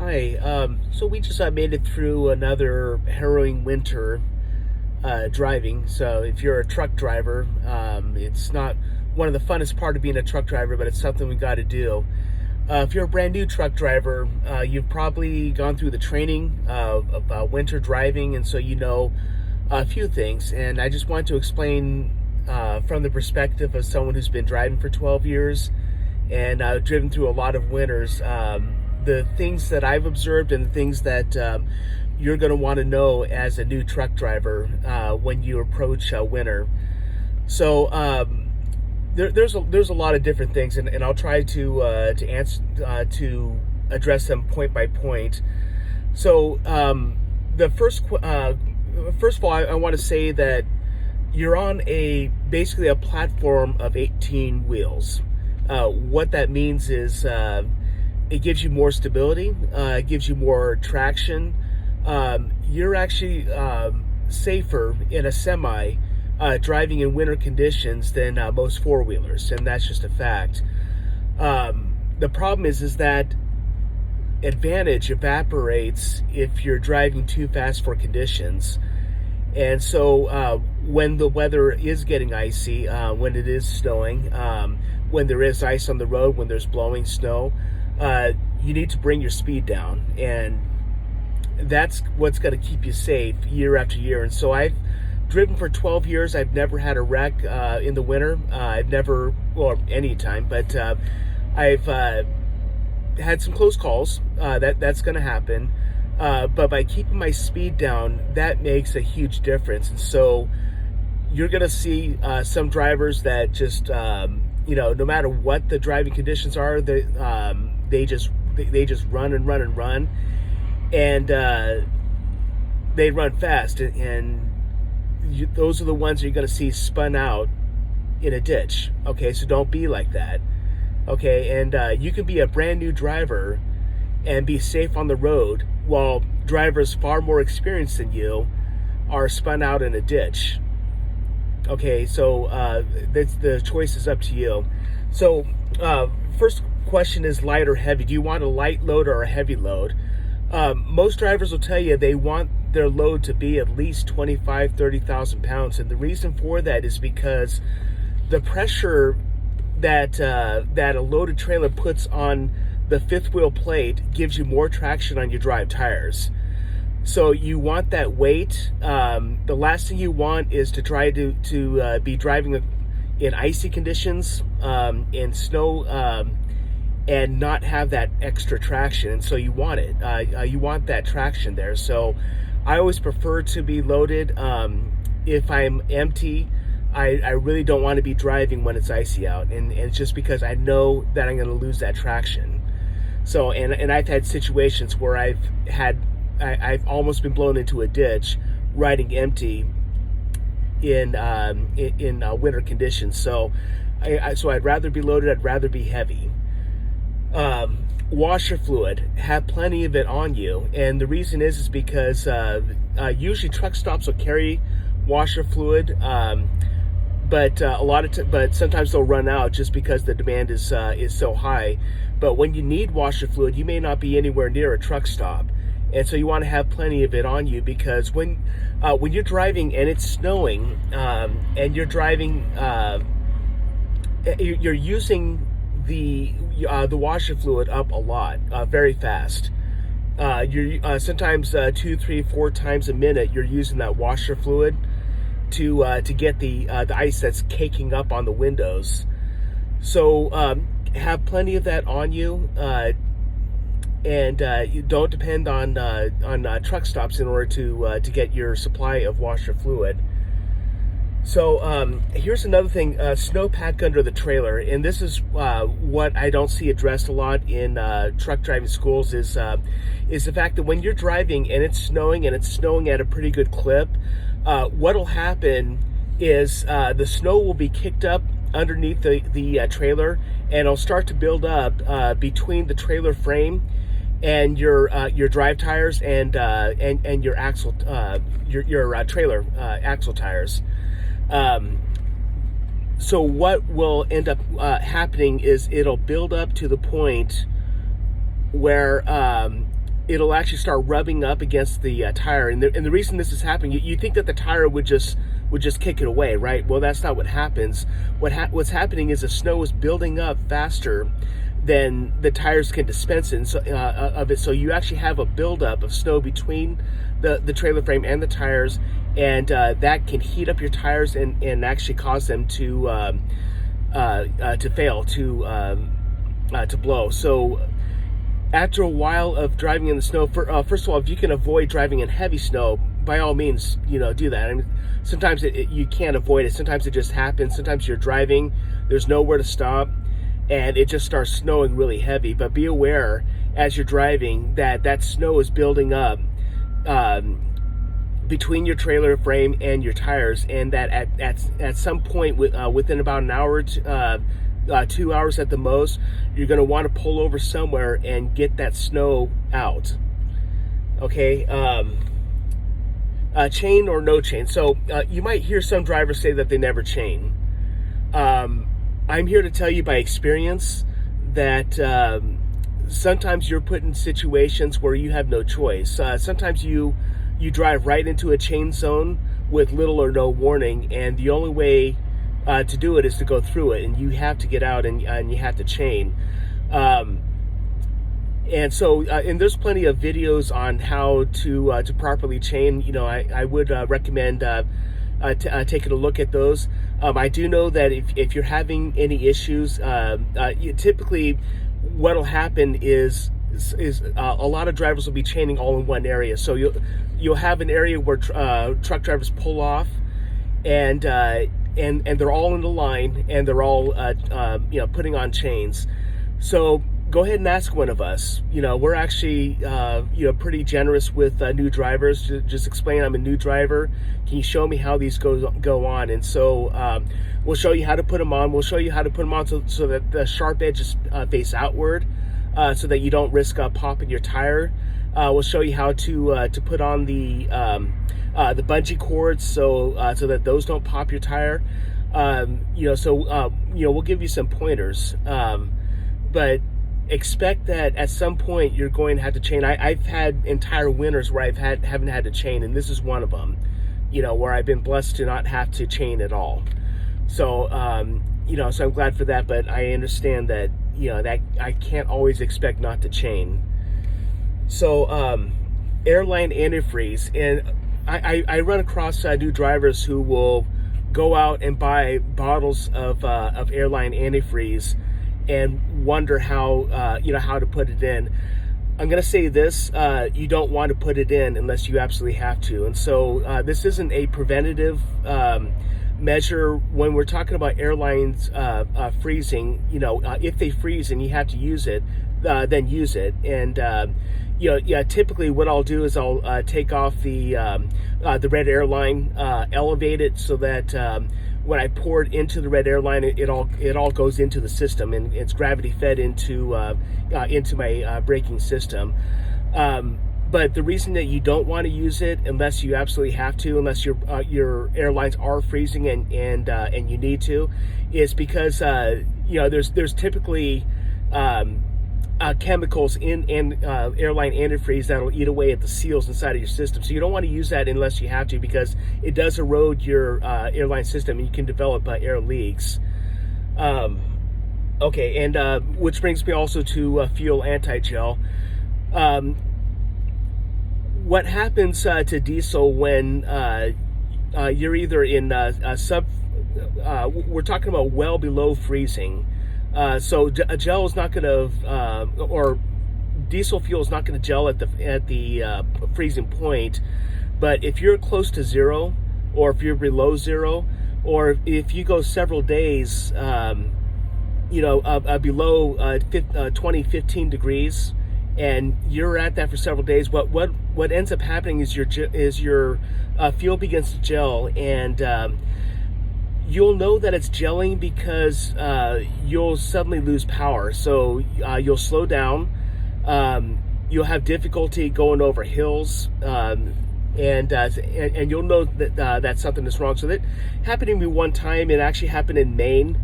Hi. So we just made it through another harrowing winter driving. So if you're a truck driver, it's not one of the funnest part of being a truck driver, but it's something we got to do. If you're a brand new truck driver, you've probably gone through the training of winter driving, and so you know a few things. And I just want to explain from the perspective of someone who's been driving for 12 years and driven through a lot of winters. The things that I've observed and the things that you're going to want to know as a new truck driver when you approach winter. So there's a lot of different things, and I'll try to answer to address them point by point. So the first of all, I want to say that you're on basically a platform of 18 wheels. What that means is it gives you more stability, it gives you more traction. You're actually safer in a semi driving in winter conditions than most four-wheelers, and that's just a fact. The problem is that advantage evaporates if you're driving too fast for conditions. And so when the weather is getting icy, when it is snowing, when there is ice on the road, when there's blowing snow, you need to bring your speed down, and that's what's going to keep you safe year after year. And so I've driven for 12 years. I've never had a wreck in the winter. I've never, well, any time, but I've had some close calls. That's going to happen. But by keeping my speed down, that makes a huge difference. And so you're going to see some drivers that just, no matter what the driving conditions are, they just run and run and run, and they run fast, and those are the ones that you're going to see spun out in a ditch. Okay, so don't be like that. Okay, and you can be a brand new driver and be safe on the road, while drivers far more experienced than you are spun out in a ditch. Okay, so the choice is up to you. So first question is light or heavy. Do you want a light load or a heavy load? Most drivers will tell you they want their load to be at least 30,000 pounds. And the reason for that is because the pressure that a loaded trailer puts on the fifth wheel plate gives you more traction on your drive tires. So you want that weight. The last thing you want is to try to be driving in icy conditions, in snow, and not have that extra traction. And so you want it. You want that traction there. So I always prefer to be loaded. If I'm empty, I really don't want to be driving when it's icy out, and it's just because I know that I'm going to lose that traction. So and I've had situations where I've almost been blown into a ditch riding empty in winter conditions. So I'd rather be loaded. I'd rather be heavy. Washer fluid, have plenty of it on you, and the reason is because usually truck stops will carry washer fluid, but but sometimes they'll run out just because the demand is so high. But when you need washer fluid, you may not be anywhere near a truck stop, and so you want to have plenty of it on you, because when you're driving and it's snowing, and you're driving, you're using the washer fluid up a lot, very fast. You're sometimes 2, 3, 4 times a minute you're using that washer fluid to get the ice that's caking up on the windows. So have plenty of that on you, and you don't depend on truck stops in order to get your supply of washer fluid. So here's another thing: snowpack under the trailer, and this is what I don't see addressed a lot in truck driving schools. Is the fact that when you're driving and it's snowing at a pretty good clip, what'll happen is the snow will be kicked up underneath the trailer, and it'll start to build up between the trailer frame and your drive tires and your axle your trailer axle tires. So what will end up happening is it'll build up to the point where it'll actually start rubbing up against the tire. And the reason this is happening, you think that the tire would just kick it away, right? Well, that's not what happens. What's happening is the snow is building up faster than the tires can dispense it, of it. So you actually have a buildup of snow between the trailer frame and the tires, and that can heat up your tires and actually cause them to fail, to blow. So after a while of driving in the snow, first of all, if you can avoid driving in heavy snow, by all means, do that. I mean, sometimes you can't avoid it. Sometimes it just happens. Sometimes you're driving, there's nowhere to stop, and it just starts snowing really heavy. But be aware as you're driving that snow is building up between your trailer frame and your tires, and that at some point within about an hour to 2 hours at the most, you're going to want to pull over somewhere and get that snow out. Okay, chain or no chain. So you might hear some drivers say that they never chain. I'm here to tell you by experience that sometimes you're put in situations where you have no choice. Sometimes you drive right into a chain zone with little or no warning, and the only way to do it is to go through it, and you have to get out and you have to chain. And there's plenty of videos on how to properly chain. I would recommend taking a look at those. I do know that if you're having any issues, typically what'll happen is a lot of drivers will be chaining all in one area. So you'll have an area where truck drivers pull off, and they're all in the line, and they're all putting on chains. So go ahead and ask one of us. We're actually pretty generous with new drivers. Just explain, I'm a new driver. Can you show me how these go on? And so we'll show you how to put them on. We'll show you how to put them on so that the sharp edges face outward, so that you don't risk popping your tire. We'll show you how to put on the bungee cords so that those don't pop your tire. We'll give you some pointers, but expect that at some point you're going to have to chain. I've had entire winters where haven't had to chain, and this is one of them. Where I've been blessed to not have to chain at all. So so I'm glad for that. But I understand that that I can't always expect not to chain. So Airline antifreeze, and I run across new drivers who will go out and buy bottles of Airline antifreeze and wonder how how to put it in. I'm going to say this, you don't want to put it in unless you absolutely have to. And so this isn't a preventative measure. When we're talking about airlines freezing, if they freeze and you have to use it, then use it. And typically what I'll do is I'll take off the red Airline, elevate it so that when I pour it into the red Airline, it all goes into the system, and it's gravity fed into my braking system. But the reason that you don't want to use it unless you absolutely have to, unless your airlines are freezing and you need to, is because there's typically chemicals in Airline antifreeze that'll eat away at the seals inside of your system. So you don't want to use that unless you have to, because it does erode your airline system, and you can develop air leaks. Okay, and which brings me also to fuel antigel. What happens to diesel when you're either in we're talking about well below freezing. So a gel is not going to, or diesel fuel is not going to gel at the freezing point. But if you're close to zero, or if you're below zero, or if you go several days, below 15 degrees, and you're at that for several days, what ends up happening is your fuel begins to gel, and you'll know that it's gelling because you'll suddenly lose power. So you'll slow down. You'll have difficulty going over hills, and you'll know that something is wrong. So that happened to me one time. It actually happened in Maine,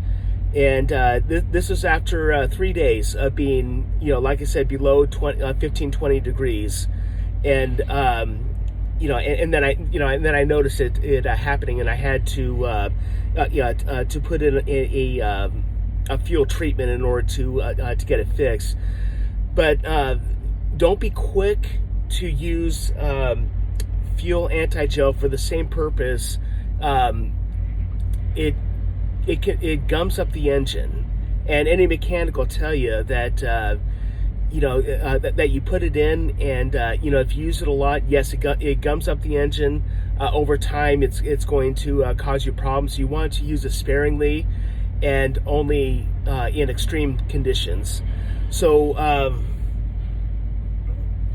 And this is after 3 days of being, like I said, below 15, 20 degrees. And, and then I noticed it happening, and I had to put in a fuel treatment in order to get it fixed. But don't be quick to use fuel antigel for the same purpose. It gums up the engine, and any mechanic will tell you that that you put it in, and if you use it a lot, yes, it gums up the engine. Over time, it's going to cause you problems. You want to use it sparingly, and only in extreme conditions. So,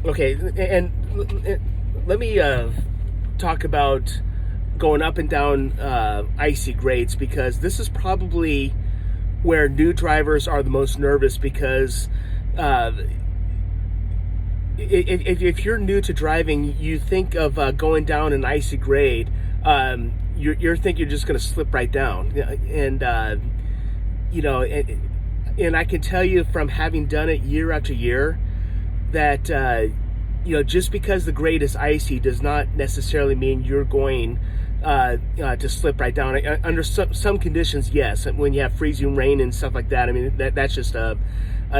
okay, and let me talk about going up and down icy grades, because this is probably where new drivers are the most nervous, because if you're new to driving, you think of going down an icy grade, you're thinking you're just going to slip right down, and and I can tell you from having done it year after year that just because the grade is icy does not necessarily mean you're going to slip right down. Under some conditions, yes, when you have freezing rain and stuff like that, I mean that's just a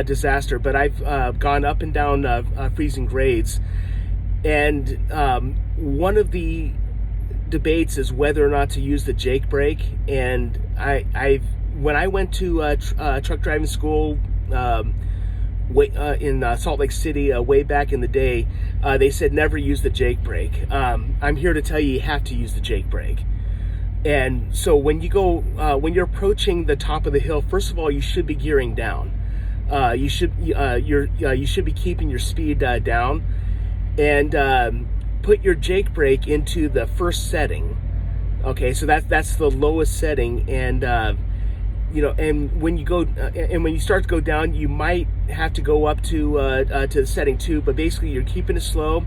disaster. But I've gone up and down freezing grades, and one of the debates is whether or not to use the Jake brake. And when I went to truck driving school in Salt Lake City way back in the day, they said never use the Jake brake. I'm here to tell you have to use the Jake brake. And so when you're approaching the top of the hill, first of all, you should be gearing down. You should be keeping your speed down, and put your Jake brake into the first setting. Okay, so that's the lowest setting, and and when you start to go down, you might have to go up to the setting 2. But basically, you're keeping it slow.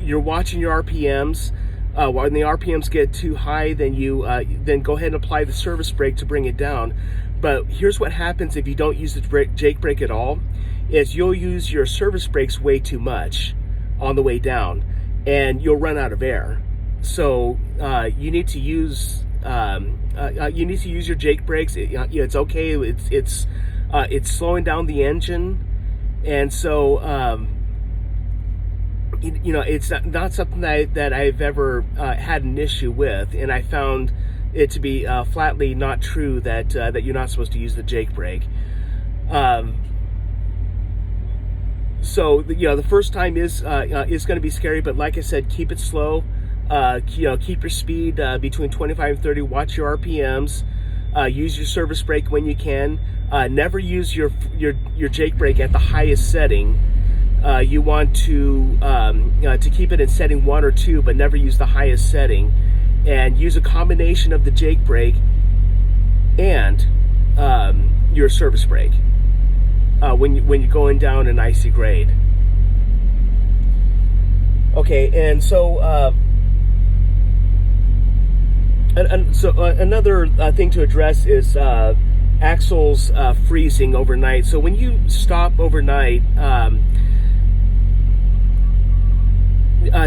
You're watching your RPMs. When the RPMs get too high, then you then go ahead and apply the service brake to bring it down. But here's what happens if you don't use the Jake brake at all: is you'll use your service brakes way too much on the way down, and you'll run out of air. So you need to use your Jake brakes. It's okay. It's slowing down the engine, and so it's not something that I've ever had an issue with, and I found it to be flatly not true that you're not supposed to use the Jake brake. So the first time is going to be scary, but like I said, keep it slow. Keep your speed between 25 and 30. Watch your RPMs. Use your service brake when you can. Never use your Jake brake at the highest setting. You want to keep it in setting 1 or 2, but never use the highest setting. And use a combination of the Jake brake and your service brake when you're going down an icy grade. Okay, and so another thing to address is axles freezing overnight. So when you stop overnight,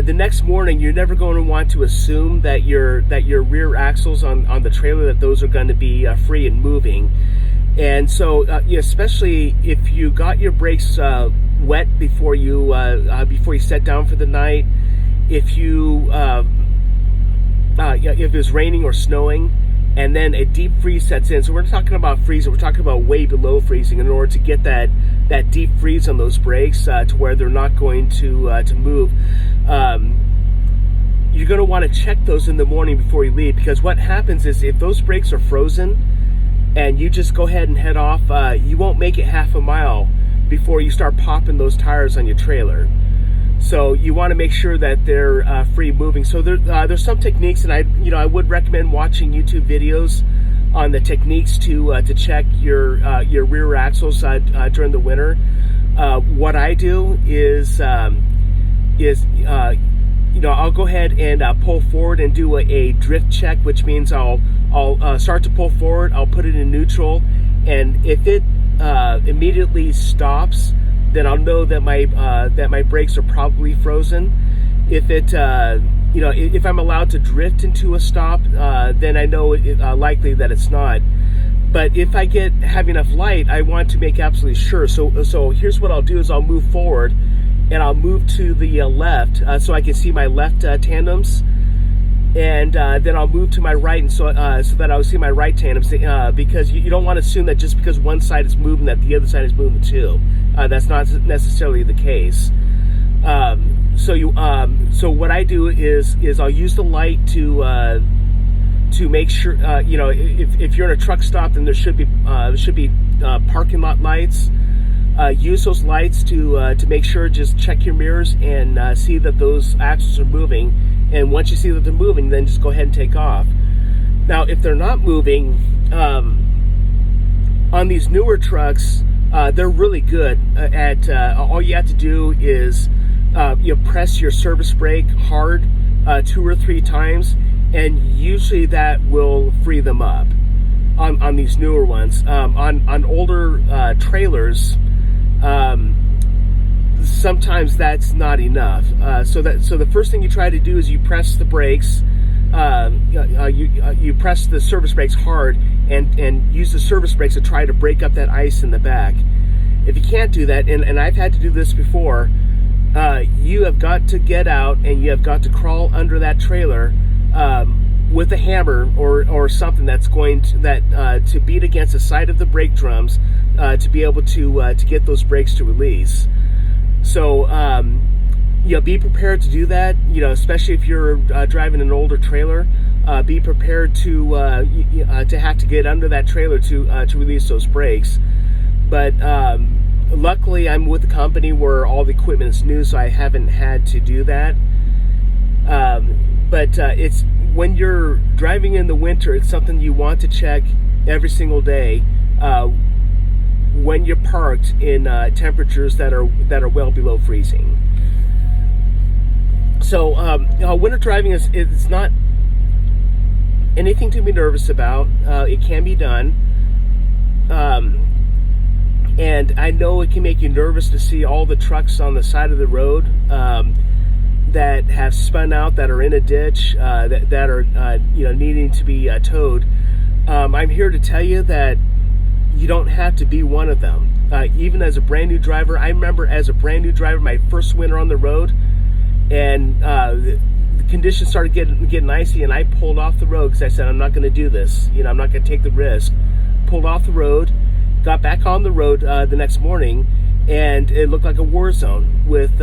the next morning, you're never going to want to assume that your rear axles on the trailer, that those are going to be free and moving. And so, especially if you got your brakes wet before you set down for the night, if it was raining or snowing, and then a deep freeze sets in. So we're not talking about freezing, we're talking about way below freezing, in order to get that deep freeze on those brakes to where they're not going to move. You're going to want to check those in the morning before you leave, because what happens is if those brakes are frozen and you just go ahead and head off, you won't make it half a mile before you start popping those tires on your trailer. So you want to make sure that they're free moving. So there's some techniques, and I would recommend watching YouTube videos on the techniques to check your rear axles during the winter. What I do is I'll go ahead and pull forward and do a drift check, which means I'll start to pull forward. I'll put it in neutral, and if it immediately stops, then I'll know that my brakes are probably frozen. If it if I'm allowed to drift into a stop, then I know likely that it's not. But if I have enough light, I want to make absolutely sure. So here's what I'll do: is I'll move forward, and I'll move to the left so I can see my left tandems, and then I'll move to my right, and so that I'll see my right tandems. Because you don't want to assume that just because one side is moving, that the other side is moving too. That's not necessarily the case. So what I do is I'll use the light to make sure, if you're in a truck stop, then there should be parking lot lights. Use those lights to make sure. Just check your mirrors and see that those axles are moving. And once you see that they're moving, then just go ahead and take off. Now, if they're not moving, on these newer trucks, they're really good at. All you have to do is press your service brake hard 2 or 3 times, and usually that will free them up. On these newer ones, on older trailers, sometimes that's not enough. So the first thing you try to do is you press the brakes. You press the service brakes hard and use the service brakes to try to break up that ice in the back. If you can't do that, and I've had to do this before, you have got to get out and you have got to crawl under that trailer with a hammer or something that's going to beat against the side of the brake drums to be able to get those brakes to release. So be prepared to do that. Especially if you're driving an older trailer, be prepared to have to get under that trailer to release those brakes. But luckily, I'm with a company where all the equipment is new, so I haven't had to do that. But it's when you're driving in the winter, it's something you want to check every single day when you're parked in temperatures that are well below freezing. So winter driving it's not anything to be nervous about. It can be done. And I know it can make you nervous to see all the trucks on the side of the road that have spun out, that are in a ditch, that are needing to be towed. I'm here to tell you that you don't have to be one of them. Even as a brand new driver, I remember as a brand new driver, my first winter on the road, and the conditions started getting icy, and I pulled off the road because I said, I'm not going to do this. I'm not going to take the risk. Pulled off the road. Got back on the road the next morning, and it looked like a war zone with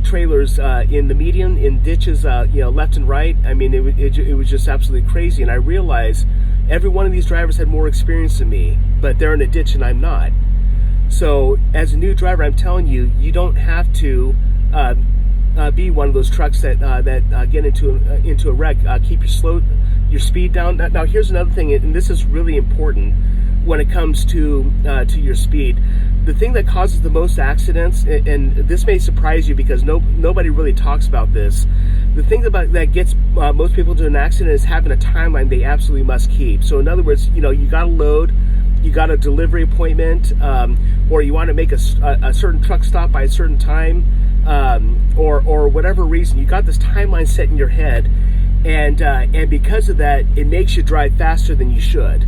trailers in the median, in ditches, left and right. I mean, it was just absolutely crazy. And I realized every one of these drivers had more experience than me, but they're in a ditch and I'm not. So as a new driver, I'm telling you, you don't have to be one of those trucks that get into a wreck. Keep your speed down. Now here's another thing, and this is really important when it comes to your speed. The thing that causes the most accidents, and this may surprise you because nobody really talks about this, the thing that gets most people into an accident is having a timeline they absolutely must keep. So in other words, you got to load, you got a delivery appointment, or you want to make a certain truck stop by a certain time, or whatever reason, you got this timeline set in your head, and because of that, it makes you drive faster than you should.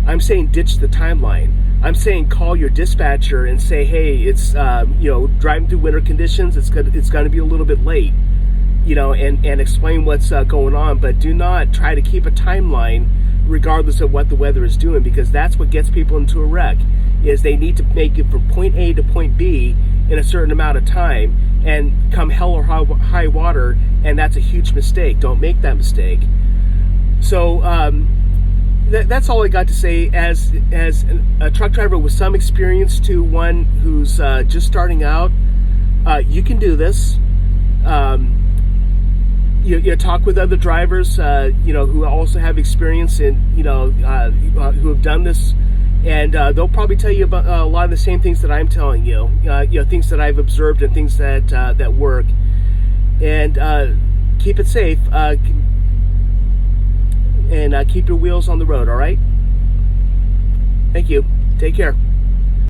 I'm saying ditch the timeline. I'm saying call your dispatcher and say, hey, it's driving through winter conditions. It's going to be a little bit late, and explain what's going on. But do not try to keep a timeline regardless of what the weather is doing, because that's what gets people into a wreck. Is they need to make it from point A to point B in a certain amount of time, and come hell or high water, and that's a huge mistake. Don't make that mistake. So that's all I got to say as a truck driver with some experience to one who's just starting out. You can do this. You talk with other drivers, who also have experience in, who have done this, and they'll probably tell you about a lot of the same things that I'm telling you. Things that I've observed and things that work. and keep it safe, and keep your wheels on the road, all right? Thank you. Take care.